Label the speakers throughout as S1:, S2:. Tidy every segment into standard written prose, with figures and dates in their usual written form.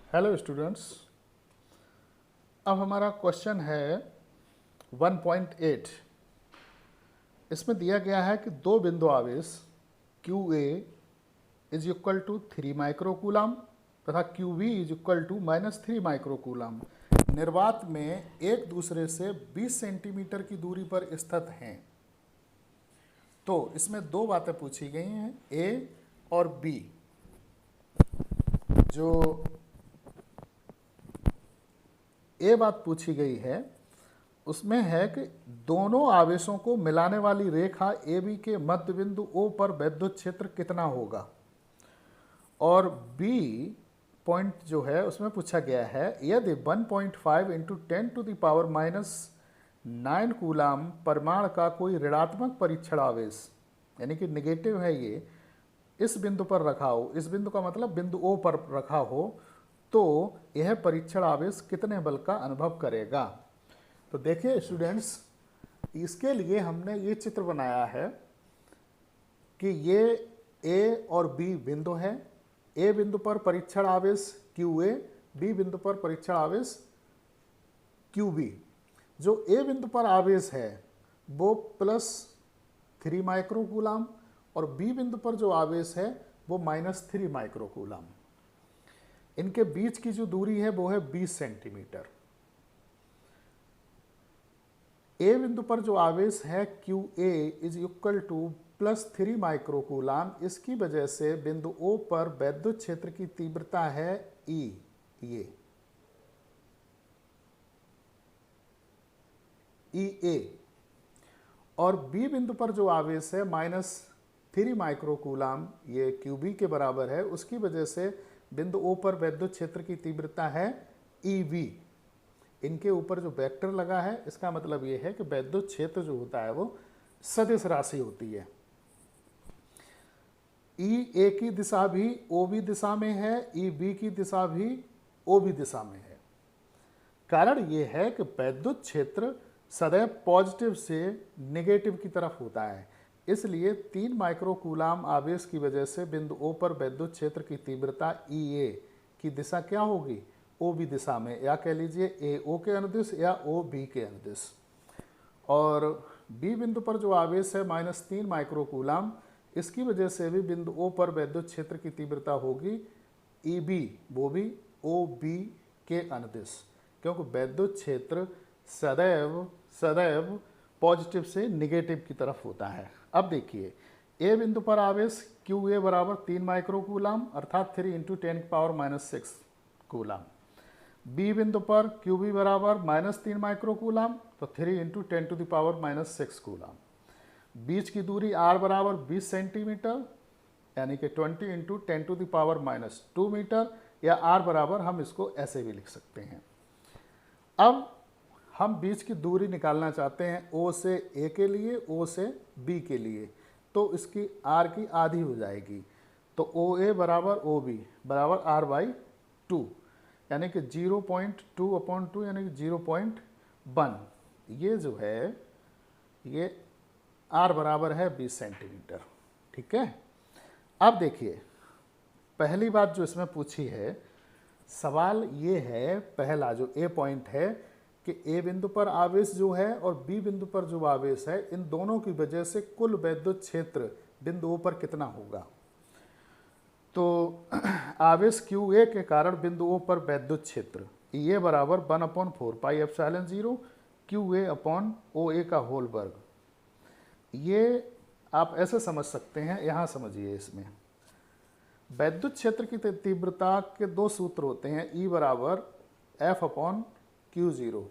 S1: Hello students. अब हमारा question है 1.8। इसमें दिया गया है कि दो बिंदु आवेश Q A is equal to 3 microcoulomb तथा Q B is equal to -3 microcoulomb निर्वात में एक दूसरे से 20 सेंटीमीटर की दूरी पर स्थित हैं। तो इसमें दो बातें पूछी गई हैं, ए और बी। जो ए बात पूछी गई है उसमें है कि दोनों आवेशों को मिलाने वाली रेखा ए बी के मध्य बिंदु ओ पर विद्युत क्षेत्र कितना होगा। और बी पॉइंट जो है उसमें पूछा गया है यदि 1.5 इंटू 10⁻⁹ कूलाम परिमाण का कोई ऋणात्मक परीक्षण आवेश यानी कि निगेटिव है ये, इस बिंदु पर रखा हो, इस बिंदु का मतलब बिंदु ओ पर रखा हो, तो यह परीक्षण आवेश कितने बल का अनुभव करेगा। तो देखिए स्टूडेंट्स, इसके लिए हमने ये चित्र बनाया है कि ये ए और बी बिंदु है। ए बिंदु पर परीक्षण आवेश क्यू ए, बी बिंदु पर परीक्षण आवेश क्यू बी। जो ए बिंदु पर आवेश है वो +3 माइक्रोकूलम और बी बिंदु पर जो आवेश है वो -3 माइक्रोकूलम। इनके बीच की जो दूरी है वो है 20 सेंटीमीटर। ए बिंदु पर जो आवेश है Q A is equal to +3 microcoulomb, इसकी वजह से बिंदु ओ पर वैद्युत क्षेत्र की तीव्रता है ई, ये ई ए। और बी बिंदु पर जो आवेश है -3 माइक्रोकूलम, ये क्यू बी के बराबर है, उसकी वजह से बिंदु ओ पर वैद्युत क्षेत्र की तीव्रता है ई वी। इनके ऊपर जो वेक्टर लगा है इसका मतलब ये है कि वैद्युत क्षेत्र जो होता है वो सदिश राशि होती है। ई ए की दिशा भी ओ बी दिशा में है, ई बी की दिशा भी ओ बी दिशा में है। कारण ये है कि वैद्युत क्षेत्र सदैव पॉजिटिव से नेगेटिव की तरफ होता है, इसलिए 3 माइक्रोकूलम आवेश की वजह से बिंदु ओ पर वैद्युत क्षेत्र की तीव्रता ई ए की दिशा क्या होगी, ओ बी दिशा में, या कह लीजिए ए ओ के अनुदिश या ओ बी के अनुदिश। और बी बिंदु पर जो आवेश है -3 माइक्रोकूलम, इसकी वजह से भी बिंदु ओ पर वैद्युत क्षेत्र की तीव्रता होगी ई बी, वो भी ओ बी के अनुदिश, क्योंकि वैद्युत क्षेत्र सदैव पॉजिटिव से निगेटिव की तरफ होता है। अब देखिए, ए बिंदु पर आवेश क्यू ए बराबर 3 माइक्रोकूलम अर्थात 3 × 10⁻⁶ कूलम। बी बिंदु पर क्यू बी बराबर -3 माइक्रोकूलम, तो 3 × 10⁻⁶ कूलम। बीच की दूरी आर बराबर 20 सेंटीमीटर यानी कि 20 × 10⁻² मीटर, या आर बराबर हम इसको ऐसे भी लिख सकते हैं। अब हम बीच की दूरी निकालना चाहते हैं ओ से ए के लिए, ओ से बी के लिए, तो इसकी आर की आधी हो जाएगी, तो ओ ए बराबर ओ बी बराबर r/2 यानी कि 0.2/2 यानी कि 0.1। ये जो है ये आर बराबर है 20 सेंटीमीटर। ठीक है। अब देखिए, पहली बात जो इसमें पूछी है, सवाल ये है, पहला जो ए पॉइंट है कि ए बिंदु पर आवेश जो है और बी बिंदु पर जो आवेश है, इन दोनों की वजह से कुल वैद्युत क्षेत्र बिंदु ओ पर कितना होगा। तो आवेश क्यू ए के कारण बिंदु ओ पर वैद्युत क्षेत्र ये बराबर 1/4πε0 क्यू ए अपॉन ओ ए का होल वर्ग। ये आप ऐसे समझ सकते हैं, यहाँ समझिए, इसमें वैद्युत क्षेत्र की तीव्रता के दो सूत्र होते हैं, ई बराबर F/Q0।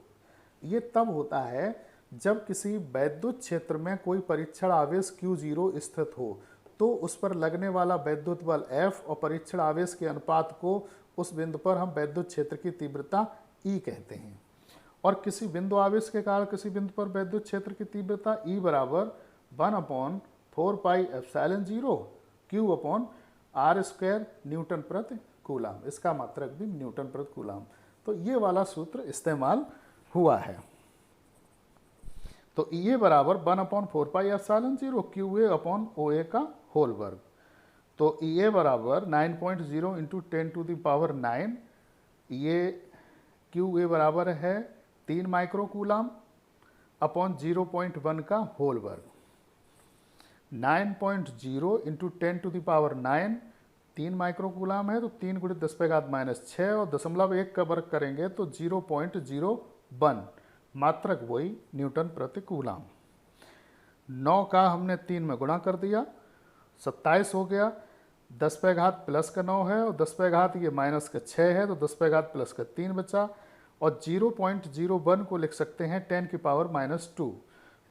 S1: ये तब होता है जब किसी वैद्युत क्षेत्र में कोई परीक्षण आवेश Q0 स्थित हो, तो उस पर लगने वाला वैद्युत बल F और परीक्षण आवेश के अनुपात को उस बिंदु पर हम वैद्युत क्षेत्र की तीव्रता E कहते हैं। और किसी बिंदु आवेश के कारण किसी बिंदु पर वैद्युत क्षेत्र की तीव्रता E बराबर 1/4πε0 Q/r² न्यूटन प्रति कूलम। इसका मात्रक भी न्यूटन प्रति कूलम। तो ये वाला सूत्र इस्तेमाल हुआ है। तो ये बराबर 1/4πε0 क्यू ए अपॉन ओ ए का होल वर्ग। तो ये बराबर 9.0 × 10⁹ ये क्यू ए बराबर है 3 माइक्रोकूलाम अपॉन 0.1 का होल वर्ग। 9.0 इंटू 10⁻⁹ 3 माइक्रोकूलाम है तो 3 × 10⁻⁻⁶ और 0.1 का वर्ग करेंगे तो 0.01 मात्रक वही न्यूटन प्रति कूलाम। 9 का हमने 3 में गुणा कर दिया, 27 हो गया। 10⁻+9 है और 10⁻, ये -6 है तो 10⁻+3 बचा और 0.01 को लिख सकते हैं 10⁻⁻2।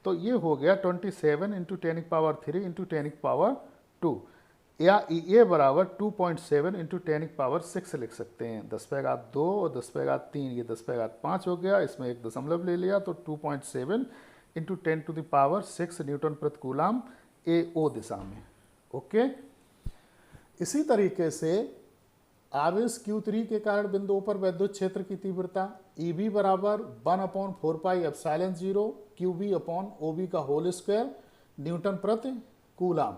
S1: तो ये हो गया 27 × 10⁻³ × 10⁻2 या ये बराबर 2.7 × 10⁻6 लिख सकते हैं। 10⁻2 और 10⁻3 ये 10⁻5 हो गया, इसमें एक दशमलव ले लिया तो 2.7 × 10⁻6 न्यूटन प्रति कूलाम ए ओ दिशा में। ओके। इसी तरीके से आवेश Q3 के कारण बिंदुओं पर वैद्युत क्षेत्र की तीव्रता EB बराबर 1/4πε0 QB/OB का होल स्क्वायर न्यूटन प्रति कूलाम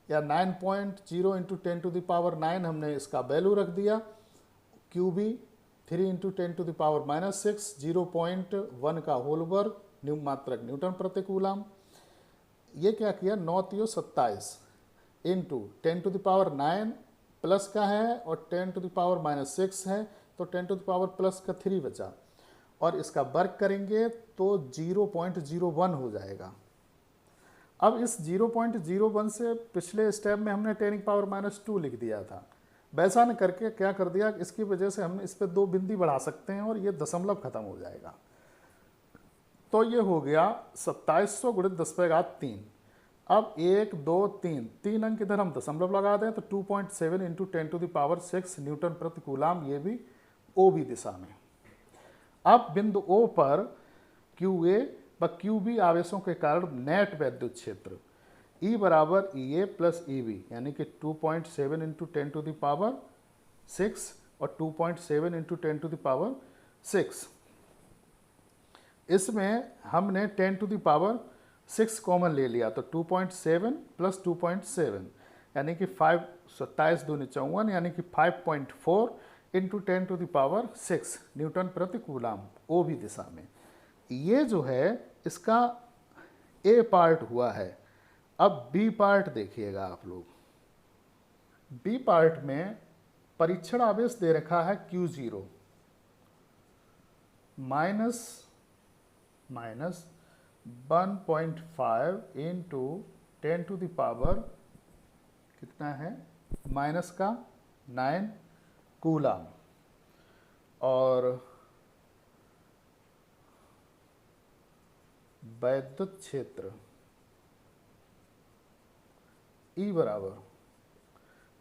S1: या 9.0 × 10⁻9 हमने इसका वैल्यू रख दिया। QB 3 × 10⁻6 0.1 का होल वर्ग मात्रक न्यूटन प्रति कूलाम। ये क्या किया, 9 × 27 इंटू 10⁻9 प्लस का है और 10⁻6 है तो 10⁻+3 बचा और इसका वर्ग करेंगे तो 0.01 हो जाएगा। अब इस 0.01 से पिछले स्टेप में हमने 10⁻2 लिख दिया था, वैसा न करके क्या कर दिया, इसकी वजह से हम इस पर 2 बिंदी बढ़ा सकते हैं और ये दशमलव खत्म हो जाएगा। तो ये हो गया 2700 × 10⁻3। अब 1 2 3 अंक इधर हम दशमलव लगा दें तो 2.7 × 10⁻6 न्यूटन प्रति कूलाम, ये भी OB दिशा में। अब बिंदु O पर QA व QB आवेशों के कारण नेट वैद्युत क्षेत्र E बराबर EA + EB यानी कि 2.7 × 10⁻6 और 2.7 × 10⁻6। इसमें हमने 10⁻6 कॉमन ले लिया तो 2.7 + 2.7 यानी कि 27 दूनी 54 यानी कि 5.4 × 10⁻6 न्यूटन प्रति कूलाम OB दिशा में। ये जो है इसका A पार्ट हुआ है। अब B पार्ट देखिएगा आप लोग। B पार्ट में परीक्षण आवेश दे रखा है Q0 -1.5 × 10⁻, कितना है, -9 कूलाम और वैद्युत क्षेत्र E बराबर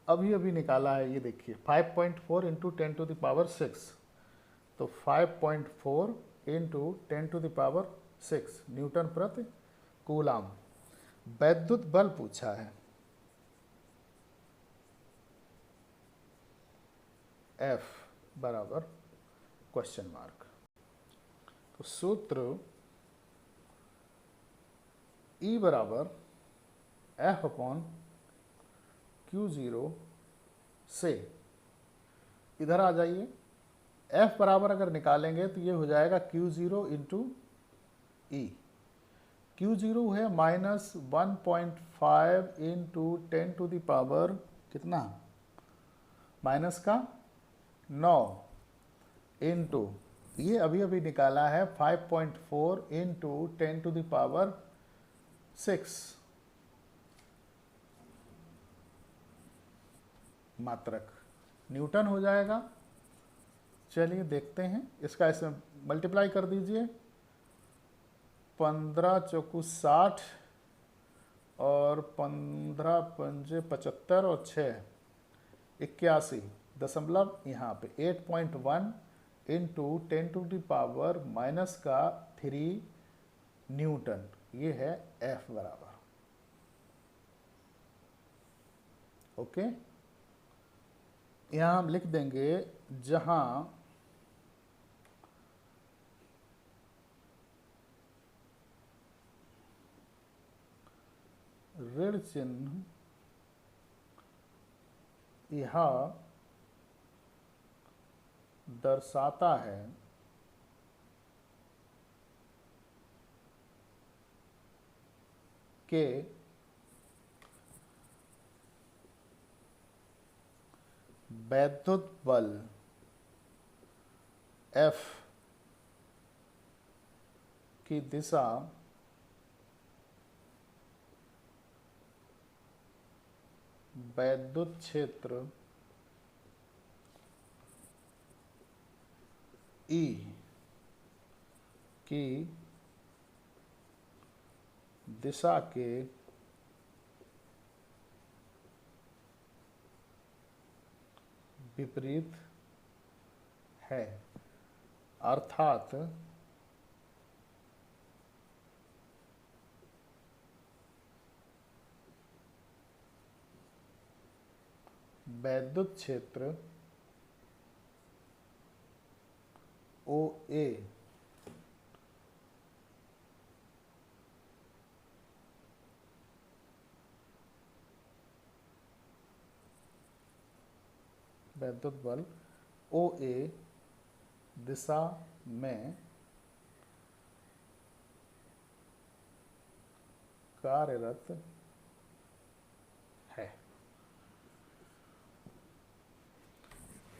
S1: अभी निकाला है, ये देखिए 5.4 × 10⁻6 तो 5.4 × 10⁻6 न्यूटन प्रति कूलाम। वैद्युत बल पूछा है F बराबर क्वेश्चन मार्क। तो सूत्र E बराबर F/Q0 से, इधर आ जाइए, F बराबर अगर निकालेंगे तो ये हो जाएगा Q0 × E। Q0 है -1.5 × 10⁻, कितना, -9 इंटू, ये अभी निकाला है 5.4 × 10⁻6 मात्रक न्यूटन हो जाएगा। चलिए देखते हैं, इसका इसमें मल्टीप्लाई कर दीजिए, 15 चौकू 60 और 15 पंजे 75 और 6 81 दशमलव यहाँ पे 8.1 × 10⁻³ न्यूटन, ये है F बराबर। ओके, यहाँ हम लिख देंगे, जहाँ ऋण चिन्ह यहाँ दर्शाता है कि वैद्युत बल F की दिशा वैद्युत क्षेत्र E की दिशा के विपरीत है, अर्थात वैद्युत क्षेत्र OA वैद्युत बल OA दिशा में कार्यरत है।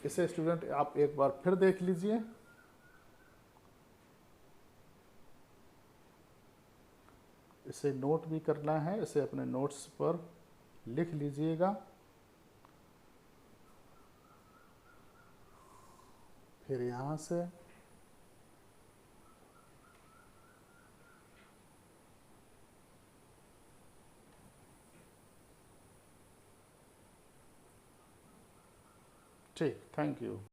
S1: इसे स्टूडेंट आप एक बार फिर देख लीजिए। इसे नोट भी करना है, इसे अपने नोट्स पर लिख लीजिएगा। फिर यहाँ से ठीक, थैंक यू।